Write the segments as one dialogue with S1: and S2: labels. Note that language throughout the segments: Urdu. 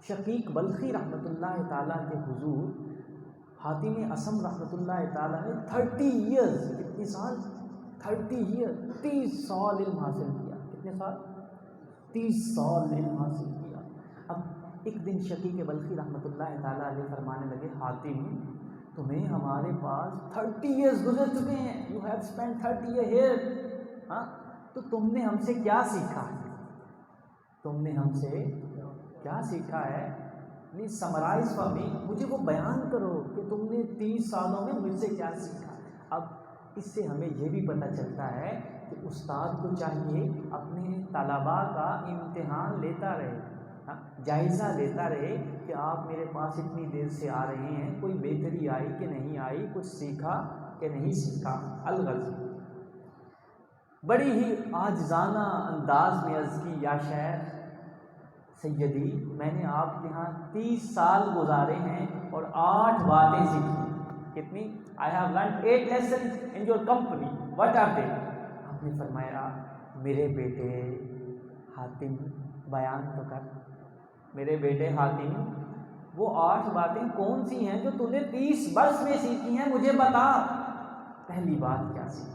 S1: شقیق بلخی رحمۃ اللہ تعالیٰ کے حضور حاتم اصم رحمۃ اللہ تعالیٰ نے 30 ایئرز، کتنے سال؟ 30 ایئر، 30 سال علم حاصل کیا۔ کتنے سال؟ 30 سال علم حاصل کیا۔ اب ایک دن شقیق بلخی رحمۃ اللہ تعالیٰ علیہ فرمانے لگے، حاتم تمہیں ہمارے پاس 30 ایئرز گزر چکے ہیں، you have spend 30 year here, ہاں تو تم نے ہم سے کیا سیکھا ہے؟ تم نے ہم سے کیا سیکھا ہے؟ پلیز سمرائز فار می، مجھے وہ بیان کرو کہ تم نے 30 سالوں میں مجھ سے کیا سیکھا۔ اب اس سے ہمیں یہ بھی پتہ چلتا ہے کہ استاد کو چاہیے اپنے طلباء کا امتحان لیتا رہے، جائزہ لیتا رہے کہ آپ میرے پاس اتنی دیر سے آ رہے ہیں، کوئی بہتری آئی کہ نہیں آئی، کچھ سیکھا کہ نہیں سیکھا۔ الغرض بڑی ہی عاجزانہ انداز میں عرض کی، یا شیخ سیدی میں نے آپ کے ہاں 30 سال گزارے ہیں اور 8 باتیں سیکھی۔ کتنی؟ I have learned 8 lessons in your company. What are they؟ آپ نے فرمایا، میرے بیٹے حاتم بیان تو کر، میرے بیٹے حاتم وہ 8 باتیں کون سی ہیں جو تم نے 30 برس میں سیکھی ہیں، مجھے بتا۔ پہلی بات کیا سیکھی؟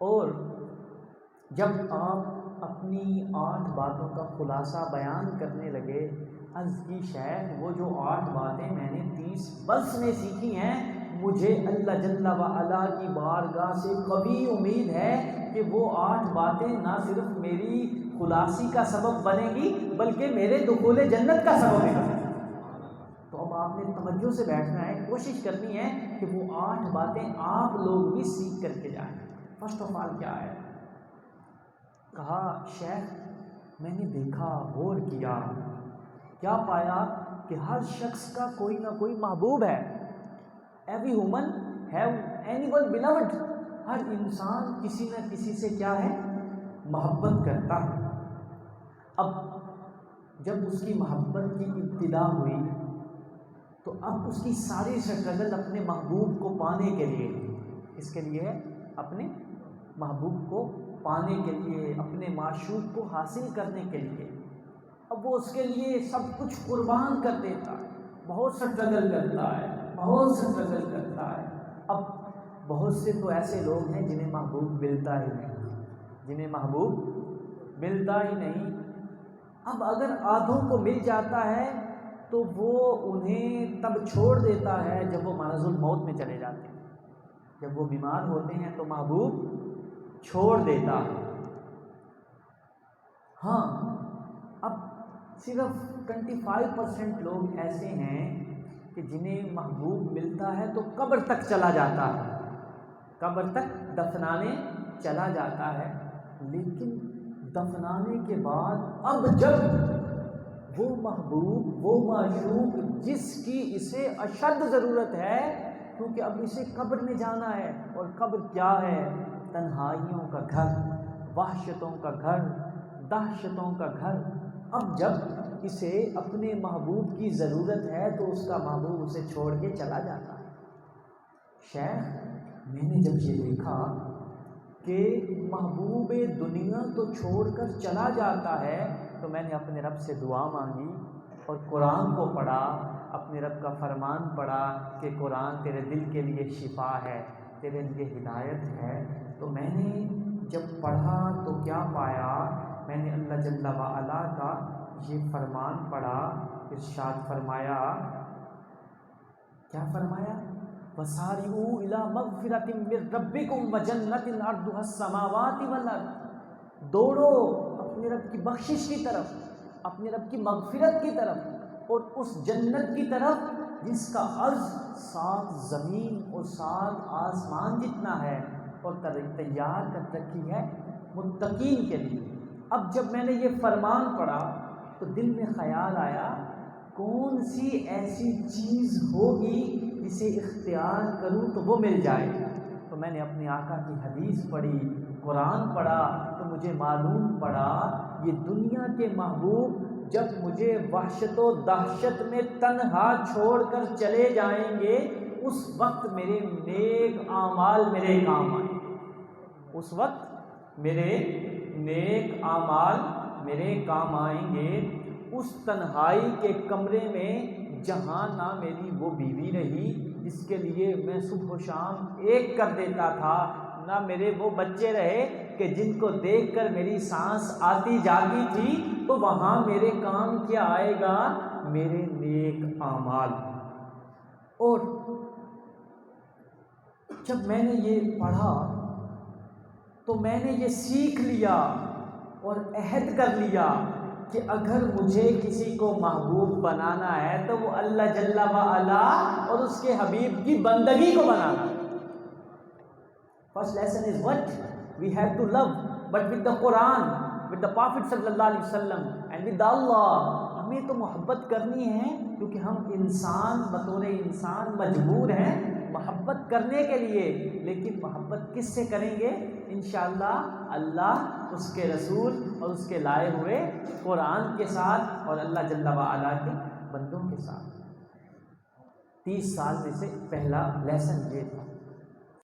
S1: اور جب آپ اپنی 8 باتوں کا خلاصہ بیان کرنے لگے، عرض کی شیخ وہ جو 8 باتیں میں نے 30 برس میں سیکھی ہیں، مجھے اللہ جل و علا کی بارگاہ سے قوی امید ہے کہ وہ 8 باتیں نہ صرف میری خلاصی کا سبب بنے گی بلکہ میرے دخول جنت کا سبب بھی بنے گی۔ تو اب آپ نے توجہ سے بیٹھنا ہے، کوشش کرنی ہے کہ وہ 8 باتیں آپ لوگ بھی سیکھ کر کے جائیں۔ فرسٹ آف آل کیا ہے؟ کہا شیخ میں نے دیکھا، غور کیا، کیا پایا کہ ہر شخص کا کوئی نہ کوئی محبوب ہے۔ Every human have any one beloved, ہر انسان کسی نہ کسی سے کیا ہے؟ محبت کرتا ہے۔ اب جب اس کی محبت کی ابتدا ہوئی تو اب اس کی ساری اسٹرگل اپنے محبوب کو پانے کے لیے، اس کے لیے اپنے محبوب کو پانے کے لیے، اپنے معشوق کو حاصل کرنے کے لیے، اب وہ اس کے لیے سب کچھ قربان کر دیتا ہے، بہت سٹرگل کرتا ہے، بہت سٹرگل کرتا ہے۔ اب بہت سے تو ایسے لوگ ہیں جنہیں محبوب ملتا ہی نہیں، جنہیں محبوب ملتا ہی نہیں۔ اب اگر آدھوں کو مل جاتا ہے تو وہ انہیں تب چھوڑ دیتا ہے جب وہ مرض الموت میں چلے جاتے ہیں، جب وہ بیمار ہوتے ہیں تو محبوب چھوڑ دیتا ہے۔ ہاں اب صرف 25% لوگ ایسے ہیں کہ جنہیں محبوب ملتا ہے تو قبر تک چلا جاتا ہے، قبر تک دفنانے چلا جاتا ہے، لیکن دفنانے کے بعد اب جب وہ محبوب، وہ معشوق جس کی اسے اشد ضرورت ہے، کیونکہ اب اسے قبر میں جانا ہے، اور قبر کیا ہے؟ تنہائیوں کا گھر، وحشتوں کا گھر، دہشتوں کا گھر۔ اب جب اسے اپنے محبوب کی ضرورت ہے تو اس کا محبوب اسے چھوڑ کے چلا جاتا ہے۔ شیخ میں نے جب یہ دیکھا کہ محبوب دنیا تو چھوڑ کر چلا جاتا ہے تو میں نے اپنے رب سے دعا مانگی اور قرآن کو پڑھا، اپنے رب کا فرمان پڑھا کہ قرآن تیرے دل کے لیے شفا ہے، تیرے لیے ہدایت ہے۔ تو میں نے جب پڑھا تو کیا پایا؟ میں نے اللہ جل و علا کا یہ فرمان پڑھا، ارشاد فرمایا، کیا فرمایا؟ وَسَارِعُوا إِلَىٰ مَغْفِرَةٍ مِّن رَّبِّكُمْ وَجَنَّةٍ عَرْضُهَا السَّمَاوَاتِ وَالْأَرْضُ، دوڑو اپنے رب کی بخشش کی طرف، اپنے رب کی مغفرت کی طرف، اور اس جنت کی طرف جس کا عرض 7 زمین اور 7 آسمان جتنا ہے، اور تیار کر رکھی ہے متقین کے لیے۔ اب جب میں نے یہ فرمان پڑھا تو دل میں خیال آیا کون سی ایسی چیز ہوگی جسے اختیار کروں تو وہ مل جائے۔ تو میں نے اپنے آقا کی حدیث پڑھی، قرآن پڑھا، تو مجھے معلوم پڑا یہ دنیا کے محبوب جب مجھے وحشت و دہشت میں تنہا چھوڑ کر چلے جائیں گے اس وقت میرے نیک اعمال میرے کام آئیں گے، اس وقت میرے نیک اعمال میرے کام آئیں گے۔ اس تنہائی کے کمرے میں جہاں نہ میری وہ بیوی رہی جس کے لیے میں صبح و شام ایک کر دیتا تھا، نہ میرے وہ بچے رہے کہ جن کو دیکھ کر میری سانس آتی جاتی تھی، تو وہاں میرے کام کیا آئے گا؟ میرے نیک اعمال۔ اور جب میں نے یہ پڑھا تو میں نے یہ سیکھ لیا اور عہد کر لیا کہ اگر مجھے کسی کو محبوب بنانا ہے تو وہ اللہ جل وعلا اور اس کے حبیب کی بندگی کو بنانا ہے۔ First lesson is what we have to love, but with the Quran, with the Prophet sallallahu alaihi wasallam and with Allah. ہمیں تو محبت کرنی ہے کیونکہ ہم انسان بطور انسان مجبور ہیں محبت کرنے کے لیے، لیکن محبت کس سے کریں گے؟ انشاءاللہ اللہ، اس کے رسول اور اس کے لائے ہوئے قرآن کے ساتھ اور اللہ جل وعلا کے بندوں کے ساتھ۔ 30 سال میں سے پہلا لیسن یہ تھا۔